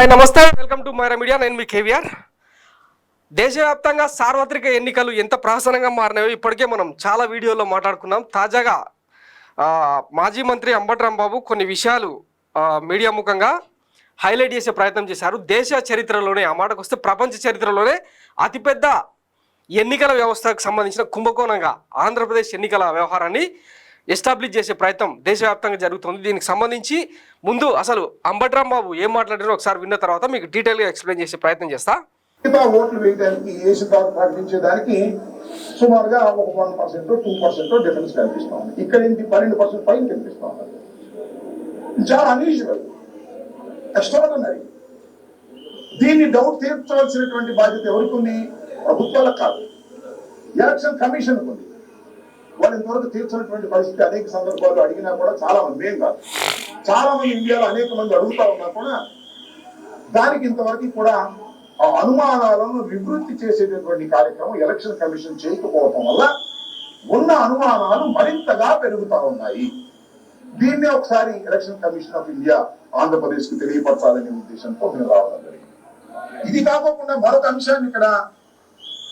Hi నమస్తే, welcome to Myra media. నేను మీ కేవీఆర్. దేశవ్యాప్తంగా సార్వత్రిక ఎన్నికలు ఎంత ప్రహసనంగా మారినాయో ఇప్పటికే మనం చాలా వీడియోల్లో మాట్లాడుకున్నాం. తాజాగా మాజీ మంత్రి అంబటి రాంబాబు కొన్ని విషయాలు మీడియా ముఖంగా హైలైట్ చేసే ప్రయత్నం చేశారు. దేశ చరిత్రలోనే, ఆ మాటకు వస్తే ప్రపంచ చరిత్రలోనే అతిపెద్ద ఎన్నికల వ్యవస్థకు సంబంధించిన కుంభకోణంగా ఆంధ్రప్రదేశ్ ఎన్నికల వ్యవహారాన్ని ఎస్టాబ్లిష్ చేసే ప్రయత్నం దేశవ్యాప్తంగా జరుగుతుంది. దీనికి సంబంధించి ముందు అసలు అంబటి రాంబాబు ఏం మాట్లాడారో ఒకసారి విన్న తర్వాత మీకు డీటెయిల్గా ఎక్స్ప్లెయిన్ చేసే ప్రయత్నం చేస్తా. ఓట్లు వేయడానికి ప్రకటించేదానికి సుమారుగా ఒక 1% 2% డిఫరెన్స్ కనిపిస్తా ఉంది. ఇక్కడ 12% పైన కనిపిస్తా ఉంది. చాలా అన్యూజువల్, ఎక్స్ట్రాడినరీ. దీన్ని డౌట్ తీర్చవలసినటువంటి బాధ్యత ఎవరికి ఉంది? ప్రభుత్వాలకు కాదు, ఎలక్షన్ కమిషన్ ఉంది. వాళ్ళు ఇంతవరకు తీర్చినటువంటి పరిస్థితి అనేక సందర్భాలు అడిగినా కూడా చాలా మంది, ఏం కాదు, చాలా మంది ఇండియాలో అనేక మంది అడుగుతా ఉన్నా కూడా దానికి ఇంతవరకు కూడా ఆ అనుమానాలను నివృత్తి చేసేటటువంటి కార్యక్రమం ఎలక్షన్ కమిషన్ చేయకపోవటం వల్ల ఉన్న అనుమానాలు మరింతగా పెరుగుతా ఉన్నాయి. దీన్నే ఒకసారి election commission of India Andhra Pradesh కు తెలియపరచాలనే ఉద్దేశంతో మేము రావడం జరిగింది. ఇది కాకుండా మరొక అంశాన్ని ఇక్కడ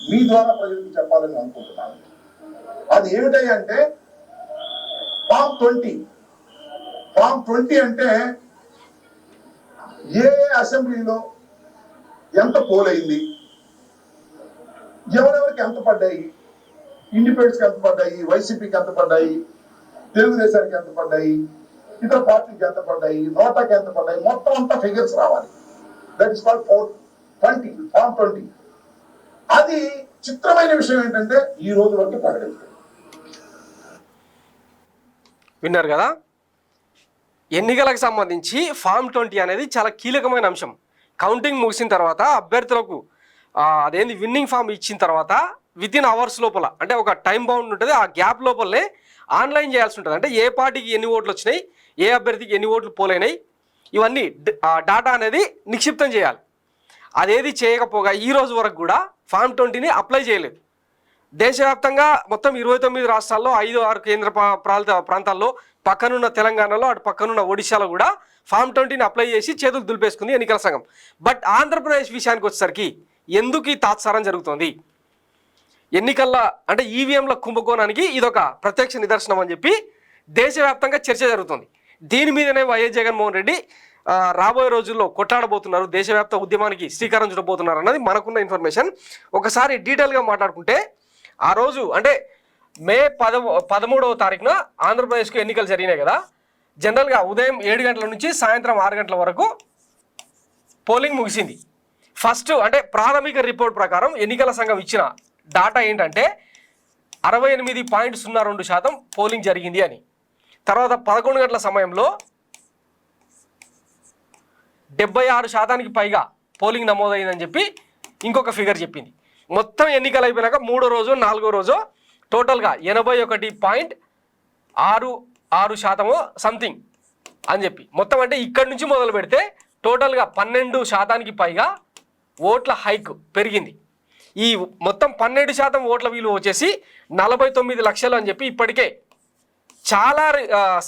మీ ద్వారా ప్రజలకు చెప్పాలని అనుకుంటున్నాను. అది ఏమిటంటే ఫామ్ 20. ఫామ్ 20 అంటే ఏ అసెంబ్లీలో ఎంత పోల్ అయింది, ఎవరెవరికి ఎంత పడ్డాయి, ఇండిపెండెన్స్ కి ఎంత పడ్డాయి, వైసీపీకి ఎంత పడ్డాయి, తెలుగుదేశానికి ఎంత పడ్డాయి, ఇతర పార్టీకి ఎంత పడ్డాయి, నోటాకి ఎంత పడ్డాయి, మొత్తం అంతా ఫిగర్స్ రావాలి. That is called form 20. అది చిత్రమైన విషయం ఏంటంటే ఈ రోజు వరకు ప్రకటించారు. విన్నారు కదా, ఎన్నికలకు సంబంధించి ఫామ్ 20 అనేది చాలా కీలకమైన అంశం. కౌంటింగ్ ముగిసిన తర్వాత అభ్యర్థులకు అదేంది విన్నింగ్ ఫామ్ ఇచ్చిన తర్వాత వితిన్ అవర్స్ లోపల, అంటే ఒక టైం బౌండ్ ఉంటుంది, ఆ గ్యాప్ లోపలనే ఆన్లైన్ చేయాల్సి ఉంటుంది. అంటే ఏ పార్టీకి ఎన్ని ఓట్లు వచ్చినాయి, ఏ అభ్యర్థికి ఎన్ని ఓట్లు పోలైనాయి, ఇవన్నీ డాటా అనేది నిక్షిప్తం చేయాలి. అదేది చేయకపోగా ఈ రోజు వరకు కూడా ఫామ్ 20ని అప్లై చేయలేదు. దేశవ్యాప్తంగా మొత్తం 29 రాష్ట్రాల్లో 5-6 కేంద్ర ప్రాంతాల్లో, పక్కనున్న తెలంగాణలో, అటు పక్కనున్న ఒడిశాలో కూడా ఫామ్ 20ని అప్లై చేసి చేతులు దులిపేసుకుంది ఎన్నికల సంఘం. బట్ ఆంధ్రప్రదేశ్ విషయానికి వచ్చేసరికి ఎందుకు ఈ తాత్సారం జరుగుతుంది? ఎన్నికల్లో అంటే ఈవీఎంల కుంభకోణానికి ఇదొక ప్రత్యక్ష నిదర్శనం అని చెప్పి దేశవ్యాప్తంగా చర్చ జరుగుతుంది. దీని మీదనే వైఎస్ జగన్మోహన్ రెడ్డి రాబోయే రోజుల్లో కొట్టాడబోతున్నారు, దేశవ్యాప్త ఉద్యమానికి శ్రీకారం చుట్టబోతున్నారు అన్నది మనకున్న ఇన్ఫర్మేషన్. ఒకసారి డీటెయిల్గా మాట్లాడుకుంటే, ఆ రోజు అంటే మే 13వ తారీఖున ఆంధ్రప్రదేశ్కు ఎన్నికలు జరిగినాయి కదా. జనరల్గా ఉదయం 7 గంటల నుంచి సాయంత్రం 6 గంటల వరకు పోలింగ్ ముగిసింది. ఫస్ట్ అంటే ప్రాథమిక రిపోర్ట్ ప్రకారం ఎన్నికల సంఘం ఇచ్చిన డాటా ఏంటంటే 68.02% పోలింగ్ జరిగింది అని. తర్వాత 11 గంటల సమయంలో 76% పైగా పోలింగ్ నమోదైందని చెప్పి ఇంకొక ఫిగర్ చెప్పింది. మొత్తం ఎన్నికలు అయిపోయినాక 3వ రోజు 4వ రోజు టోటల్గా 81.66% సంథింగ్ అని చెప్పి మొత్తం, అంటే ఇక్కడి నుంచి మొదలు పెడితే టోటల్గా 12% పైగా ఓట్ల హైక్ పెరిగింది. ఈ మొత్తం 12% ఓట్ల విలువ వచ్చేసి 49 లక్షలు అని చెప్పి ఇప్పటికే చాలా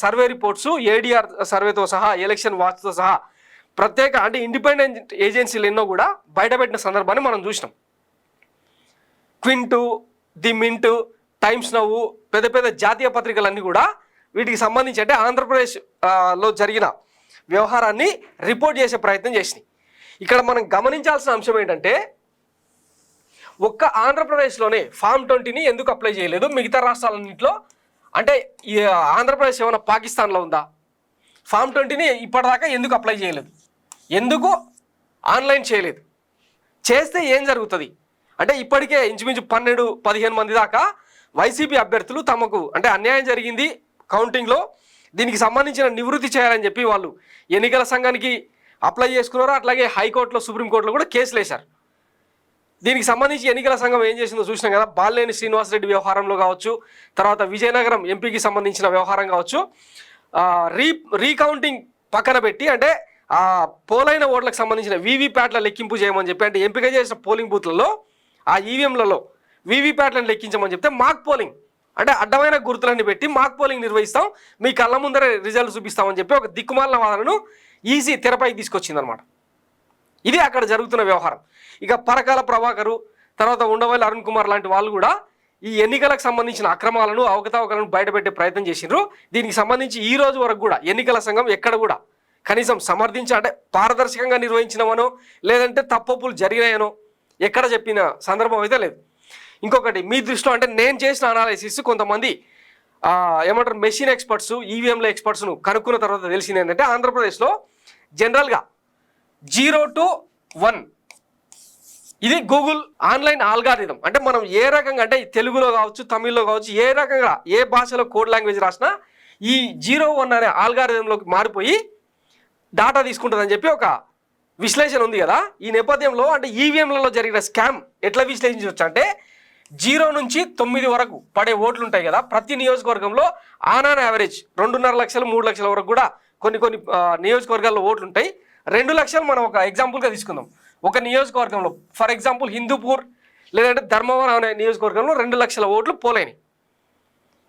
సర్వే రిపోర్ట్స్, ఏడీఆర్ సర్వేతో సహా, ఎలక్షన్ వాచ్తో సహా ప్రత్యేక అంటే ఇండిపెండెంట్ ఏజెన్సీలు ఎన్నో కూడా బయటపెట్టిన సందర్భాన్ని మనం చూసినాం. క్వింటు, ది మింట్, టైమ్స్ నవ్వు, పెద్ద పెద్ద జాతీయ పత్రికలన్నీ కూడా వీటికి సంబంధించి అంటే ఆంధ్రప్రదేశ్లో జరిగిన వ్యవహారాన్ని రిపోర్ట్ చేసే ప్రయత్నం చేసినాయి. ఇక్కడ మనం గమనించాల్సిన అంశం ఏంటంటే, ఒక్క ఆంధ్రప్రదేశ్లోనే ఫామ్ 20ని ఎందుకు అప్లై చేయలేదు? మిగతా రాష్ట్రాలన్నింటిలో అంటే ఆంధ్రప్రదేశ్ ఏమైనా పాకిస్తాన్లో ఉందా? ఫామ్ 20ని ఇప్పటిదాకా ఎందుకు అప్లై చేయలేదు? ఎందుకు ఆన్లైన్ చేయలేదు? చేస్తే ఏం జరుగుతుంది అంటే, ఇప్పటికే ఇంచుమించు 12-15 మంది దాకా వైసీపీ అభ్యర్థులు తమకు అంటే అన్యాయం జరిగింది కౌంటింగ్లో, దీనికి సంబంధించిన నివృత్తి చేయాలని చెప్పి వాళ్ళు ఎన్నికల సంఘానికి అప్లై చేసుకున్నారు. అట్లాగే హైకోర్టులో, సుప్రీంకోర్టులో కూడా కేసులు వేశారు. దీనికి సంబంధించి ఎన్నికల సంఘం ఏం చేసిందో చూసినాం కదా. బాలినేని శ్రీనివాసరెడ్డి వ్యవహారంలో కావచ్చు, తర్వాత విజయనగరం ఎంపీకి సంబంధించిన వ్యవహారం కావచ్చు, రీకౌంటింగ్ పక్కన పెట్టి అంటే ఆ పోలైన ఓట్లకు సంబంధించిన వీవీప్యాట్ల లెక్కింపు చేయమని చెప్పి, అంటే ఎంపిక చేసిన పోలింగ్ బూత్లలో ఆ ఈవీఎంలలో వీవీప్యాట్లను లెక్కించమని చెప్తే మాక్ పోలింగ్ అంటే అడ్డమైన గుర్తులన్నీ పెట్టి మాక్ పోలింగ్ నిర్వహిస్తాం, మీ కళ్ళ ముందరే రిజల్ట్ చూపిస్తామని చెప్పి ఒక దిక్కుమాలిన వాదనను ఈసీ తెరపైకి తీసుకొచ్చింది అనమాట. ఇది అక్కడ జరుగుతున్న వ్యవహారం. ఇక పరకాల ప్రభాకరు, తర్వాత ఉండవల్లి అరుణ్ కుమార్ లాంటి వాళ్ళు కూడా ఈ ఎన్నికలకు సంబంధించిన అక్రమాలను అవకతవకలను బయటపెట్టే ప్రయత్నం చేసిండ్రు. దీనికి సంబంధించి ఈ రోజు వరకు కూడా ఎన్నికల సంఘం ఎక్కడ కూడా కనీసం సమర్థించి అంటే పారదర్శకంగా నిర్వహించినవనో లేదంటే తప్పులు జరిగినాయనో ఎక్కడ చెప్పిన సందర్భం అయితే లేదు. ఇంకొకటి మీ దృష్టిలో అంటే నేను చేసిన అనాలిసిస్ కొంతమంది ఏమంటారు మెషిన్ ఎక్స్పర్ట్స్ ఈవీఎంల ఎక్స్పర్ట్స్ను కనుక్కున్న తర్వాత తెలిసింది ఏంటంటే ఆంధ్రప్రదేశ్లో జనరల్గా 0 to 1 ఇది గూగుల్ ఆన్లైన్ ఆల్గారిథం. అంటే మనం ఏ రకంగా అంటే తెలుగులో కావచ్చు తమిళ్లో కావచ్చు ఏ రకంగా ఏ భాషలో కోడ్ లాంగ్వేజ్ రాసినా ఈ 0-1 అనే ఆల్గారిథంలోకి మారిపోయి డాటా తీసుకుంటుందని చెప్పి ఒక విశ్లేషణ ఉంది కదా. ఈ నేపథ్యంలో అంటే ఈవీఎంలలో జరిగిన స్కామ్ ఎట్లా విశ్లేషించవచ్చు అంటే 0 నుంచి 9 వరకు పడే ఓట్లు ఉంటాయి కదా. ప్రతి నియోజకవర్గంలో ఆన్ యావరేజ్ 2.5 లక్షలు 3 లక్షల వరకు కూడా కొన్ని నియోజకవర్గాల్లో ఓట్లు ఉంటాయి. 2 లక్షలు మనం ఒక ఎగ్జాంపుల్గా తీసుకుందాం. ఒక నియోజకవర్గంలో ఫర్ ఎగ్జాంపుల్ హిందూపూర్ లేదంటే ధర్మవరం అనే నియోజకవర్గంలో 2 లక్షల ఓట్లు పోలేని.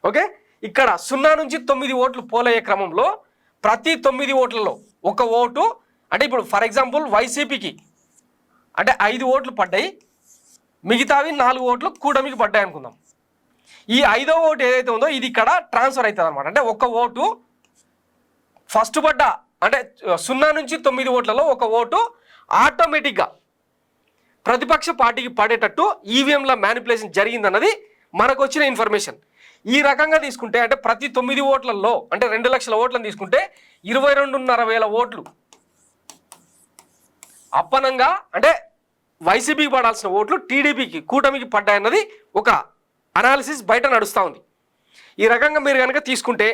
ఓకే, ఇక్కడ 0 నుంచి 9 ఓట్లు పోలయ్యే క్రమంలో ప్రతి 9 ఓట్లలో ఒక ఓటు అంటే ఇప్పుడు ఫర్ ఎగ్జాంపుల్ వైసీపీకి అంటే 5 ఓట్లు పడ్డాయి, మిగతావి 4 ఓట్లు కూటమికి పడ్డాయి అనుకుందాం. ఈ 5వ ఓటు ఏదైతే ఉందో ఇది ఇక్కడ ట్రాన్స్ఫర్ అవుతుంది అనమాట. అంటే ఒక ఓటు ఫస్ట్ పడ్డ అంటే 0 నుంచి 9 ఓట్లలో ఒక ఓటు ఆటోమేటిక్గా ప్రతిపక్ష పార్టీకి పడేటట్టు ఈవీఎంల మ్యానిపులేషన్ జరిగిందన్నది మనకు వచ్చిన ఇన్ఫర్మేషన్. ఈ రకంగా తీసుకుంటే అంటే ప్రతి 9 ఓట్లలో అంటే 2 లక్షల ఓట్లను తీసుకుంటే 22,500 ఓట్లు అప్పనంగా అంటే వైసీపీకి పడాల్సిన ఓట్లు టీడీపీకి కూటమికి పడ్డాయన్నది ఒక అనాలిసిస్ బయట నడుస్తూ ఉంది. ఈ రకంగా మీరు కనుక తీసుకుంటే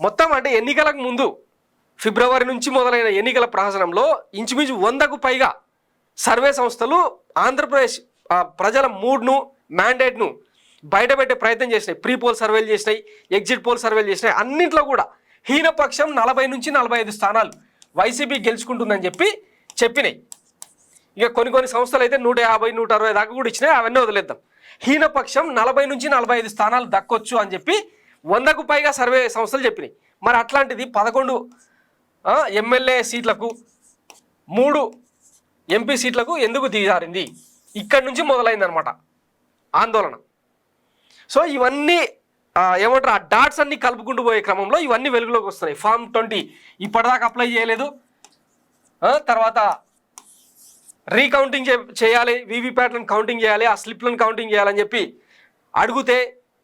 మొత్తం అంటే ఎన్నికలకు ముందు ఫిబ్రవరి నుంచి మొదలైన ఎన్నికల ప్రహసనంలో ఇంచుమించు 100కు పైగా సర్వే సంస్థలు ఆంధ్రప్రదేశ్ ప్రజల మూడ్ను మ్యాండేట్ను బయటపెట్టే ప్రయత్నం చేసినాయి. ప్రీ పోల్ సర్వేలు చేసినాయి, ఎగ్జిట్ పోల్ సర్వేలు చేసినాయి. అన్నింటిలో కూడా హీనపక్షం 40 నుంచి 45 స్థానాలు వైసీపీ గెలుచుకుంటుందని చెప్పినాయి. ఇక కొన్ని సంస్థలు అయితే 150, 160 దాకా కూడా ఇచ్చినాయి. అవన్నీ వదిలేద్దాం. హీనపక్షం 40 నుంచి 45 స్థానాలు దక్కొచ్చు అని చెప్పి 100కు పైగా సర్వే సంస్థలు చెప్పినాయి. మరి అట్లాంటిది 11 ఎమ్మెల్యే సీట్లకు 3 ఎంపీ సీట్లకు ఎందుకు దిగారింది? ఇక్కడి నుంచి మొదలైందనమాట ఆందోళన. సో ఇవన్నీ ఏమంటారు ఆ డాట్స్ అన్ని కలుపుకుంటూ పోయే క్రమంలో ఇవన్నీ వెలుగులోకి వస్తున్నాయి. ఫామ్ 20 ఇప్పటిదాకా అప్లై చేయలేదు, తర్వాత రీకౌంటింగ్ చేయాలి, వీవీప్యాట్లను కౌంటింగ్ చేయాలి, ఆ స్లిప్లను కౌంటింగ్ చేయాలని చెప్పి అడిగితే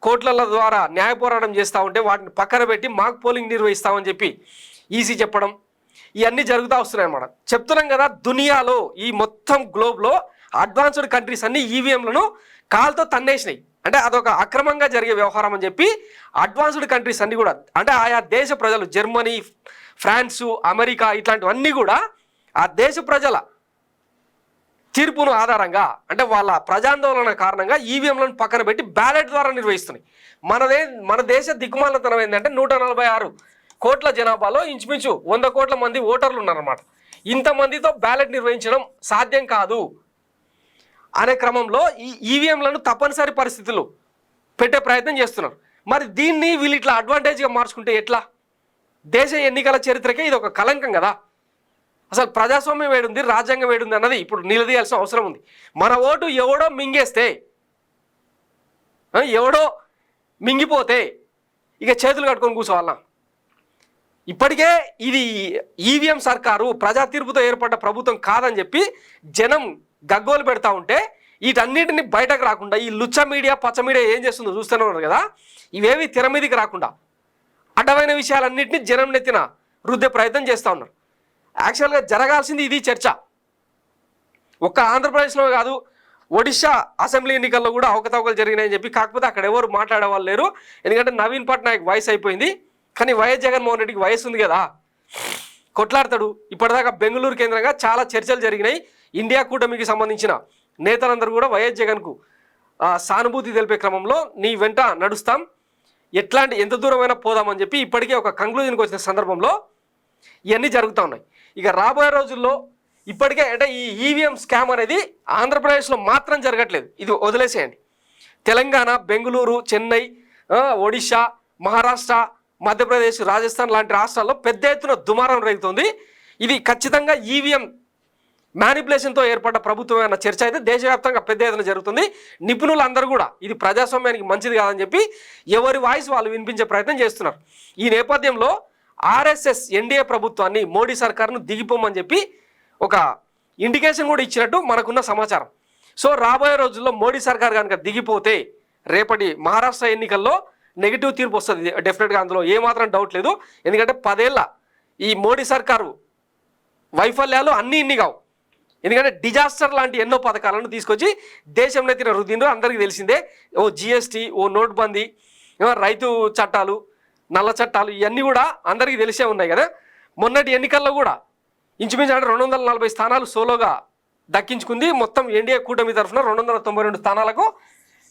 కోర్టుల ద్వారా న్యాయ పోరాటం చేస్తూ ఉంటే వాటిని పక్కన పెట్టి మాక్ పోలింగ్ నిర్వహిస్తామని చెప్పి ఈసీ చెప్పడం ఇవన్నీ జరుగుతూ వస్తున్నాయి అన్నమాట. చెప్తున్నాం కదా, దునియాలో ఈ మొత్తం గ్లోబ్లో అడ్వాన్స్డ్ కంట్రీస్ అన్ని ఈవీఎంలను కాల్తో తన్నేసినాయి. అంటే అదొక అక్రమంగా జరిగే వ్యవహారం అని చెప్పి అడ్వాన్స్డ్ కంట్రీస్ అన్నీ కూడా అంటే ఆయా దేశ ప్రజలు జర్మనీ, ఫ్రాన్సు, అమెరికా ఇట్లాంటివన్నీ కూడా ఆ దేశ ప్రజల తీర్పును ఆధారంగా అంటే వాళ్ళ ప్రజాందోళన కారణంగా ఈవీఎంలను పక్కన పెట్టి బ్యాలెట్ ద్వారా నిర్వహిస్తున్నాయి. మన దేశ దిక్కుమాలతనం ఏంటంటే 146 కోట్ల జనాభాలో ఇంచుమించు 100 కోట్ల మంది ఓటర్లు ఉన్నారన్నమాట. ఇంతమందితో బ్యాలెట్ నిర్వహించడం సాధ్యం కాదు అనే క్రమంలో ఈ ఈవీఎంలను తప్పనిసరి పరిస్థితులు పెట్టే ప్రయత్నం చేస్తున్నారు. మరి దీన్ని వీళ్ళు ఇట్లా అడ్వాంటేజ్గా మార్చుకుంటే ఎట్లా? దేశ ఎన్నికల చరిత్రకే ఇది ఒక కలంకం కదా. అసలు ప్రజాస్వామ్యం వేడుంది, రాజ్యాంగం వేడుంది అన్నది ఇప్పుడు నిలదీయాల్సిన అవసరం ఉంది. మన ఓటు ఎవడో మింగేస్తే, ఎవడో మింగిపోతే ఇక చేతులు కట్టుకొని కూర్చోవాలా? ఇప్పటికే ఇది ఈవీఎం సర్కారు ప్రజా తీర్పుతో ఏర్పడ్డ ప్రభుత్వం కాదని చెప్పి జనం గగ్గోలు పెడతా ఉంటే వీటన్నిటిని బయటకు రాకుండా ఈ లుచ్చ మీడియా, పచ్చ మీడియా ఏం చేస్తుందో చూస్తూనే ఉన్నారు కదా. ఇవేవి తెర మీదకి రాకుండా అడ్డమైన విషయాలన్నింటినీ జనం నెత్తిన రుద్దే ప్రయత్నం చేస్తూ ఉన్నారు. యాక్చువల్గా జరగాల్సింది ఇది చర్చ. ఒక్క ఆంధ్రప్రదేశ్లో కాదు, ఒడిశా అసెంబ్లీ ఎన్నికల్లో కూడా అవకతవకలు జరిగినాయని చెప్పి, కాకపోతే అక్కడ ఎవరు మాట్లాడే వాళ్ళు లేరు. ఎందుకంటే నవీన్ పట్నాయక్ వయసు అయిపోయింది, కానీ వైఎస్ జగన్మోహన్ రెడ్డికి వయసు ఉంది కదా, కొట్లాడతాడు. ఇప్పటిదాకా బెంగళూరు కేంద్రంగా చాలా చర్చలు జరిగినాయి. ఇండియా కూటమికి సంబంధించిన నేతలందరూ కూడా వైఎస్ జగన్కు సానుభూతి తెలిపే క్రమంలో నీ వెంట నడుస్తాం, ఎంత దూరమైనా పోదామని చెప్పి ఇప్పటికే ఒక కంక్లూజన్కి వచ్చిన సందర్భంలో ఇవన్నీ జరుగుతూ ఉన్నాయి. ఇక రాబోయే రోజుల్లో ఇప్పటికే అంటే ఈ ఈవీఎం స్కామ్ అనేది ఆంధ్రప్రదేశ్లో మాత్రం జరగట్లేదు, ఇది వదిలేసేయండి. తెలంగాణ, బెంగళూరు, చెన్నై, ఒడిశా, మహారాష్ట్ర, మధ్యప్రదేశ్, రాజస్థాన్ లాంటి రాష్ట్రాల్లో పెద్ద ఎత్తున దుమారం రేగుతుంది. ఇది ఖచ్చితంగా ఈవీఎం మ్యానిపులేషన్తో ఏర్పడ్డ ప్రభుత్వం అన్న చర్చ అయితే దేశవ్యాప్తంగా పెద్ద ఎత్తున జరుగుతుంది. నిపుణులందరూ కూడా ఇది ప్రజాస్వామ్యానికి మంచిది కాదని చెప్పి ఎవరి వాయిస్ వాళ్ళు వినిపించే ప్రయత్నం చేస్తున్నారు. ఈ నేపథ్యంలో ఆర్ఎస్ఎస్ ఎన్డీఏ ప్రభుత్వాన్ని, మోడీ సర్కార్ను దిగిపోమని చెప్పి ఒక ఇండికేషన్ కూడా ఇచ్చినట్టు మనకున్న సమాచారం. సో రాబోయే రోజుల్లో మోడీ సర్కార్ కనుక దిగిపోతే రేపటి మహారాష్ట్ర ఎన్నికల్లో నెగిటివ్ తీర్పు వస్తుంది డెఫినెట్గా, అందులో ఏమాత్రం డౌట్ లేదు. ఎందుకంటే 10 ఏళ్ళ ఈ మోడీ సర్కారు వైఫల్యాలు అన్నీ ఇన్ని కావు. ఎందుకంటే డిజాస్టర్ లాంటి ఎన్నో పథకాలను తీసుకొచ్చి దేశంలో ఎత్తిన రుద్దిండ్రు అందరికీ తెలిసిందే. ఓ జిఎస్టీ, ఓ నోట్బందీ, రైతు చట్టాలు, నల్ల చట్టాలు, ఇవన్నీ కూడా అందరికీ తెలిసే ఉన్నాయి కదా. మొన్నటి ఎన్నికల్లో కూడా ఇంచుమించు 240 స్థానాలు సోలోగా దక్కించుకుంది. మొత్తం ఎన్డీఏ కూటమి తరఫున 292 స్థానాలకు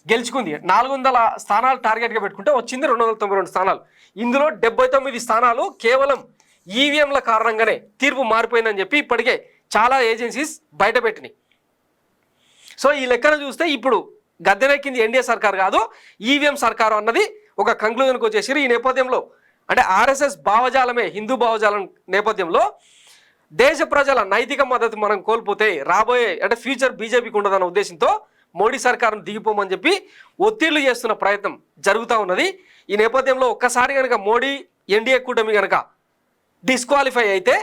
గెలుచుకుంది. 400 స్థానాలు టార్గెట్గా పెట్టుకుంటే వచ్చింది 292 స్థానాలు. ఇందులో 79 స్థానాలు కేవలం ఈవీఎంల కారణంగానే తీర్పు మారిపోయిందని చెప్పి ఇప్పటికే చాలా ఏజెన్సీస్ బయటపెట్టినాయి. సో ఈ లెక్కన చూస్తే ఇప్పుడు గద్దెనెక్కింది ఎన్డీఏ సర్కార్ కాదు, ఈవీఎం సర్కారు అన్నది ఒక కంక్లూజన్కి వచ్చేసి ఈ నేపథ్యంలో అంటే ఆర్ఎస్ఎస్ భావజాలమే హిందూ భావజాలం నేపథ్యంలో దేశ ప్రజల నైతిక మద్దతు మనం కోల్పోతే రాబోయే అంటే ఫ్యూచర్ బీజేపీకి ఉండదన్న ఉద్దేశంతో మోడీ సర్కారును దిగిపోమని చెప్పి ఒత్తిళ్లు చేస్తున్న ప్రయత్నం జరుగుతూ ఉన్నది. ఈ నేపథ్యంలో ఒక్కసారి కనుక మోడీ ఎన్డీఏ కూటమి కనుక డిస్క్వాలిఫై అయితే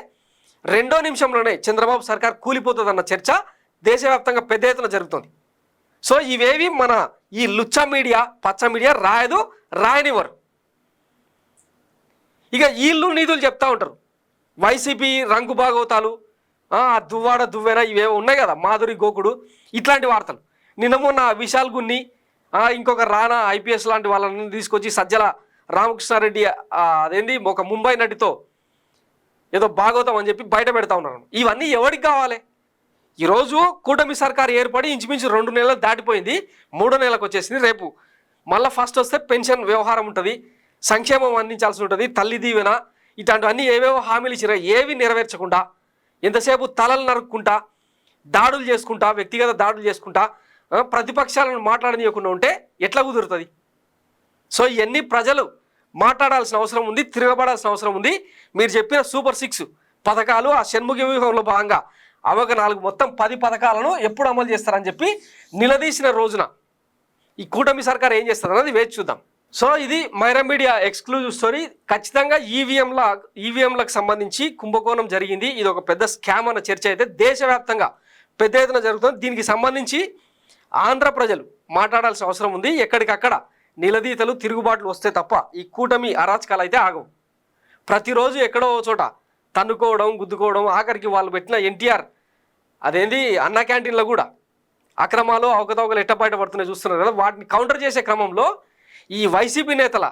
2వ నిమిషంలోనే చంద్రబాబు సర్కార్ కూలిపోతుందన్న చర్చ దేశవ్యాప్తంగా పెద్ద ఎత్తున జరుగుతుంది. సో ఇవేవి మన ఈ లుచ్చ మీడియా, పచ్చ మీడియా రాయనివ్వరు. ఇక వీళ్ళు నీతులు చెప్తా ఉంటారు. వైసీపీ రంగు భాగవతాలు, దువ్వాడ దువ్వెన ఇవేవో ఉన్నాయి కదా, మాధురి గోకుడు, ఇట్లాంటి వార్తలు. నిన్న మొన్న విశాల్ గున్ని, ఇంకొక రానా ఐపీఎస్ లాంటి వాళ్ళని తీసుకొచ్చి సజ్జల రామకృష్ణారెడ్డి అదేంది ఒక ముంబై నటితో ఏదో భాగవతం అని చెప్పి బయట పెడతా ఉన్నారు. ఇవన్నీ ఎవరికి కావాలి? ఈరోజు కూటమి సర్కారు ఏర్పడి ఇంచుమించు 2 నెలలు దాటిపోయింది, 3వ నెలకు వచ్చేసింది. రేపు మళ్ళీ ఫస్ట్ వస్తే పెన్షన్ వ్యవహారం ఉంటుంది, సంక్షేమం అందించాల్సి ఉంటుంది, తల్లి దీవెన, ఇట్లాంటివన్నీ ఏవేవో హామీలు ఇచ్చినా ఏవి నెరవేర్చకుండా ఎంతసేపు తలలు నరుక్కుంటా, దాడులు చేసుకుంటా, వ్యక్తిగత దాడులు చేసుకుంటా, ప్రతిపక్షాలను మాట్లాడనీయకుండా ఉంటే ఎట్లా కుదురుతుంది? సో ఇవన్నీ ప్రజలు మాట్లాడాల్సిన అవసరం ఉంది, తిరగబడాల్సిన అవసరం ఉంది. మీరు చెప్పిన సూపర్ 6 పథకాలు, ఆ షణ్ముఖ వ్యూహంలో భాగంగా అవొక 4 మొత్తం 10 పథకాలను ఎప్పుడు అమలు చేస్తారని చెప్పి నిలదీసిన రోజున ఈ కూటమి సర్కార్ ఏం చేస్తారు అన్నది వేచి చూద్దాం. సో ఇది మైరా మీడియా ఎక్స్క్లూజివ్ స్టోరీ. ఖచ్చితంగా ఈవీఎంలకు సంబంధించి కుంభకోణం జరిగింది. ఇది ఒక పెద్ద స్కామ్ అన్న చర్చ అయితే దేశవ్యాప్తంగా పెద్ద ఎత్తున జరుగుతుంది. దీనికి సంబంధించి ఆంధ్ర ప్రజలు మాట్లాడాల్సిన అవసరం ఉంది. ఎక్కడికక్కడ నిలదీతలు, తిరుగుబాట్లు వస్తే తప్ప ఈ కూటమి అరాచకాలు అయితే ఆగవు. ప్రతిరోజు ఎక్కడో చోట తన్నుకోవడం, గుద్దుకోవడం, ఆఖరికి వాళ్ళు పెట్టిన ఎన్టీఆర్ అదేంది అన్న క్యాంటీన్లో కూడా అక్రమాలు, అవకతవకలు ఎట్ట బయట పడుతున్నాయి చూస్తున్నారు కదా. వాటిని కౌంటర్ చేసే క్రమంలో ఈ వైసీపీ నేతల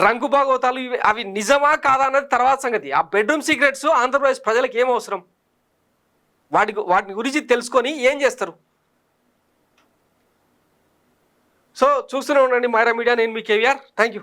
రంగు భాగవతాలు అవి నిజమా కాదా అన్నది తర్వాత సంగతి. ఆ బెడ్రూమ్ సీక్రెట్స్ ఆంధ్రప్రదేశ్ ప్రజలకు ఏం అవసరం? వాటిని గురించి తెలుసుకొని ఏం చేస్తారు? సో చూస్తూనే ఉండండి మైరా మీడియా. నేను మీ కేవీఆర్. Thank you.